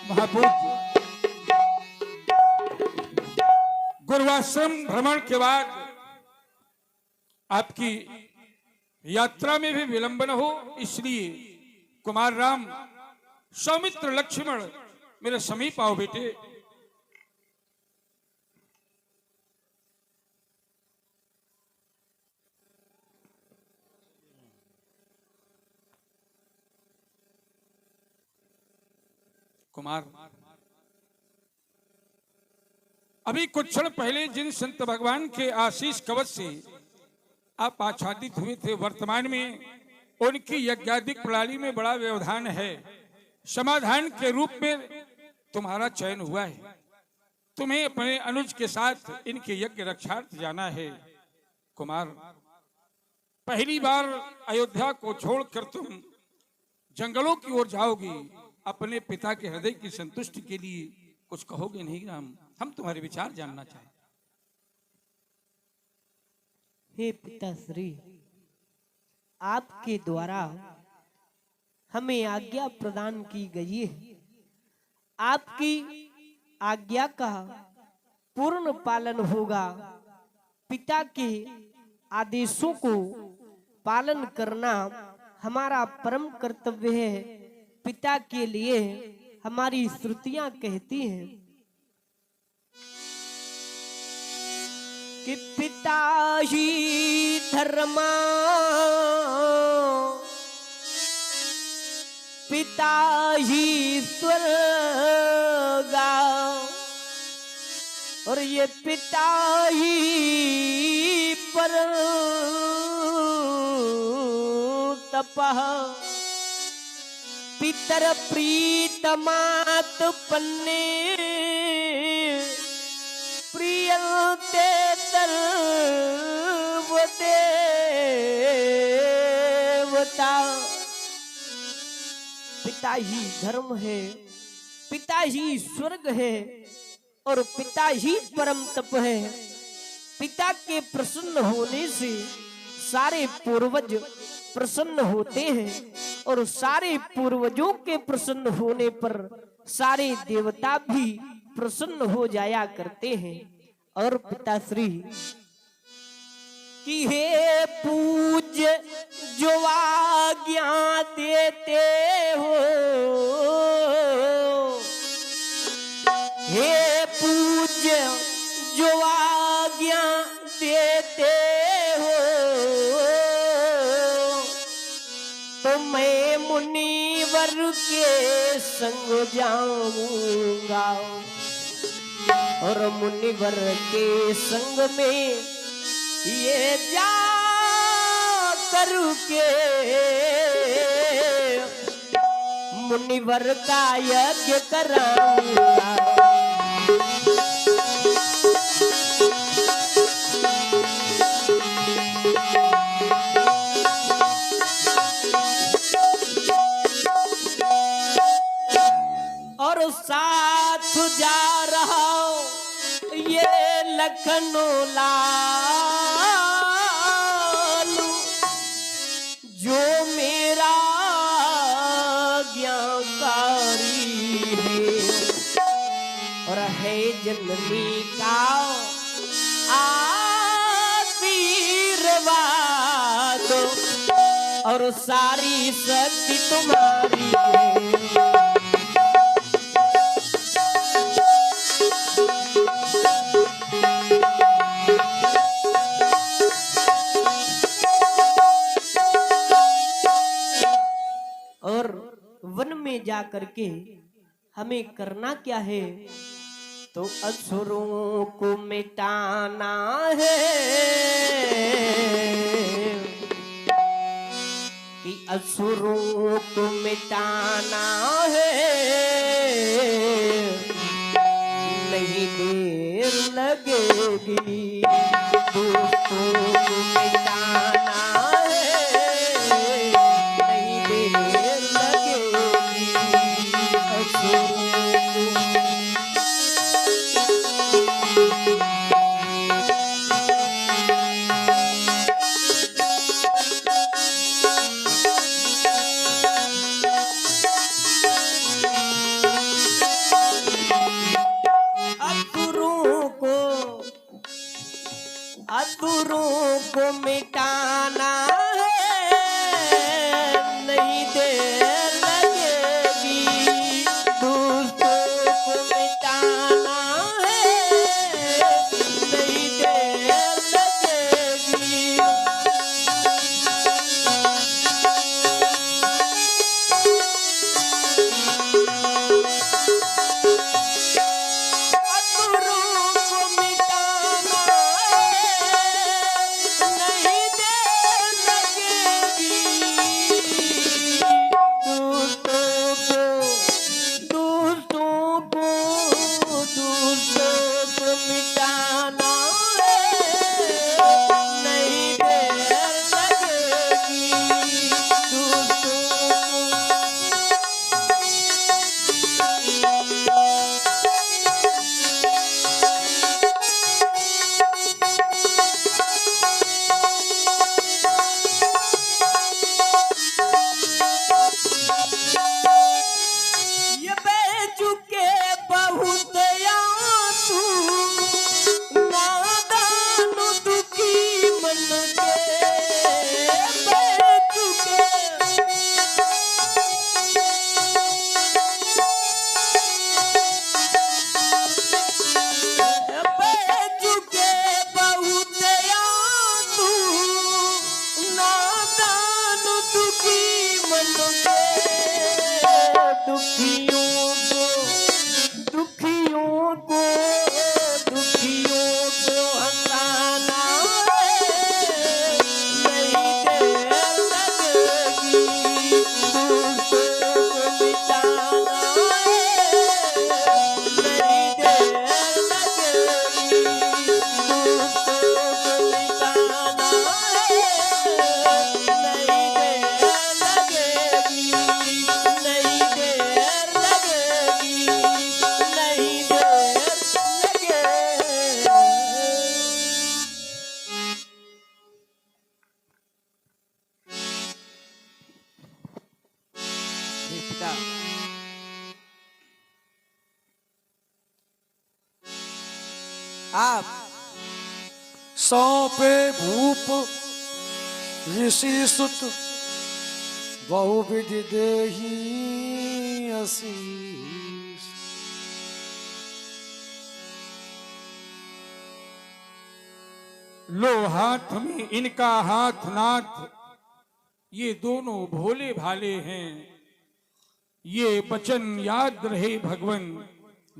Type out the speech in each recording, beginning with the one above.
महापूज्य गुरुवाश्रम भ्रमण के बाद आपकी यात्रा में भी विलंब न हो, इसलिए कुमार राम, सौमित्र, लक्ष्मण मेरे समीप आओ बेटे। कुमार, अभी कुछ क्षण पहले जिन संत भगवान के आशीष कवच से आप आच्छादित हुए थे, वर्तमान में उनकी यज्ञादिक प्रणाली में बड़ा व्यवधान है। समाधान के रूप में तुम्हारा चयन हुआ है। तुम्हें अपने अनुज के साथ इनके यज्ञ रक्षार्थ जाना है। कुमार, पहली बार अयोध्या को छोड़कर तुम जंगलों की ओर जाओगी। अपने पिता के हृदय की संतुष्टि के लिए कुछ कहोगे नहीं राम? हम तुम्हारे विचार जानना चाहें। हे पिताश्री, आपके द्वारा हमें आज्ञा प्रदान की गई है। आपकी आज्ञा का पूर्ण पालन होगा। पिता के आदेशों को पालन करना हमारा परम कर्तव्य है। पिता के लिए हमारी श्रुतियां कहती हैं कि पिता ही धर्मा, पिता ही स्वर्गा, और ये पिता ही परम तपः। पितर प्रीतमात पन्ने, प्रियंते सर्वदेवता। पिता ही धर्म है, पिता ही स्वर्ग है, और पिता ही परम तप है। पिता के प्रसन्न होने से सारे पूर्वज प्रसन्न होते हैं, और सारे पूर्वजों के प्रसन्न होने पर सारे देवता भी प्रसन्न हो जाया करते हैं। और पिताश्री कि हे पूज्य जो आज्ञा देते हो, हे पूज्य जो आज्ञा देते हो, तो मैं मुनिवर के संग जाऊंगा, और मुनिवर के संग में ये जा करके मुनिवर का यज्ञ कराऊंगा। और साथ जा रहा ये लखनऊ लालू, जो मेरा ज्ञानकारी है, और है जननी का आशीर्वाद, और सारी शक्ति तुम्हारी है। वन में जा करके हमें करना क्या है? तो असुरों को मिटाना है, कि असुरों को मिटाना है, नहीं देर लगेगी। दोस्तों को मिटाना है, नहीं देर लगेगी। असुरों पिता। आप सौंपे भूप ऋषि सुत बहुविधि देहि आशीष। लो हाथ में इनका हाथ नाथ, ये दोनों भोले भाले हैं। ये वचन याद रहे भगवन,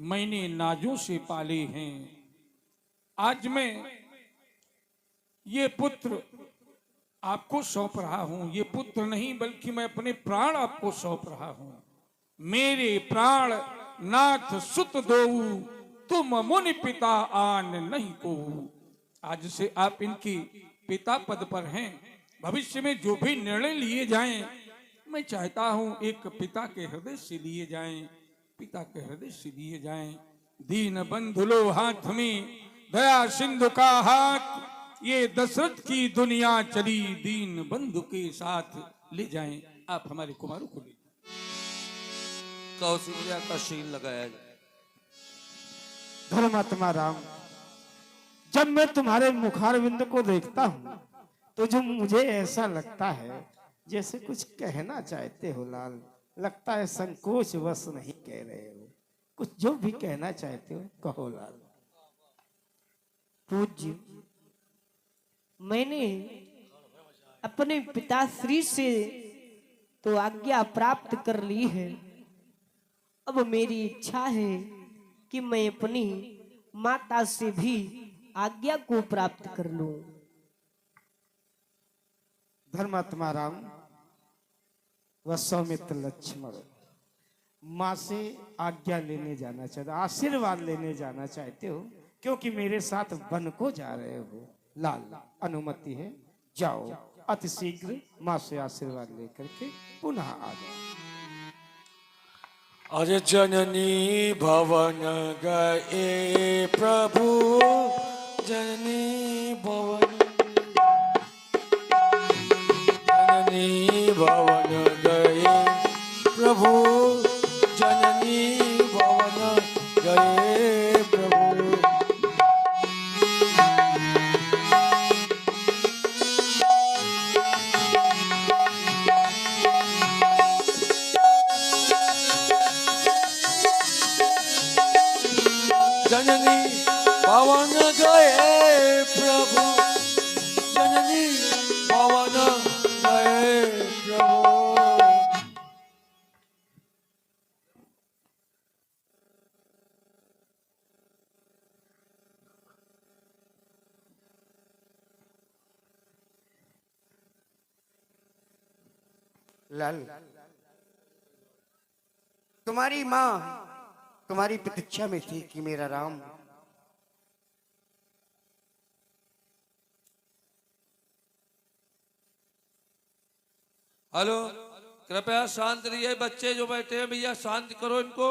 मैंने नाजों से पाले हैं। आज मैं ये पुत्र आपको सौंप रहा हूं। ये पुत्र नहीं बल्कि मैं अपने प्राण आपको सौंप रहा हूं। मेरे प्राण नाथ सुत दोऊ, तुम मुनि पिता आन नहीं को। आज से आप इनकी पिता पद पर हैं। भविष्य में जो भी निर्णय लिए जाएं, मैं चाहता हूं एक पिता के हृदय से लिए जाएं, पिता के हृदय से लिए जाएं। दीन बंधु लो हाथ में दया सिंधु का हाथ, ये दशरथ की दुनिया चली, दीन बंधु के साथ ले जाएं। आप हमारे कुमारों को ले कौशल्या का शील लगाया जाए। धर्मात्मा राम, जब मैं तुम्हारे मुखारविंद को देखता हूँ तो जो मुझे ऐसा लगता है जैसे कुछ कहना चाहते हो लाल। लगता है संकोच वश नहीं कह रहे हो, कुछ जो भी कहना चाहते हो कहो लाल। पूज्य, मैंने अपने पिताश्री से तो आज्ञा प्राप्त कर ली है। अब मेरी इच्छा है कि मैं अपनी माता से भी आज्ञा को प्राप्त कर लूं। धर्मात्मा राम व सौमित्र लक्ष्मण माँ से आज्ञा लेने जाना चाहते, आशीर्वाद लेने जाना चाहते हो, क्योंकि मेरे साथ वन को जा रहे हो। लाल, अनुमति है, जाओ अति शीघ्र माँ से आशीर्वाद लेकर के पुनः आ जाओ। अरे जननी भवन गए प्रभु, जननी भवन, जननी भवन गए प्रभु, जननी भवन गए प्रभु। जननी भवन गए प्रभु, जननी भवन गए प्रभु। लाल, तुम्हारी माँ तुम्हारी प्रतीक्षा में थी कि मेरा राम हेलो, कृपया शांत रहिए। बच्चे जो बैठे हैं भैया शांत करो इनको।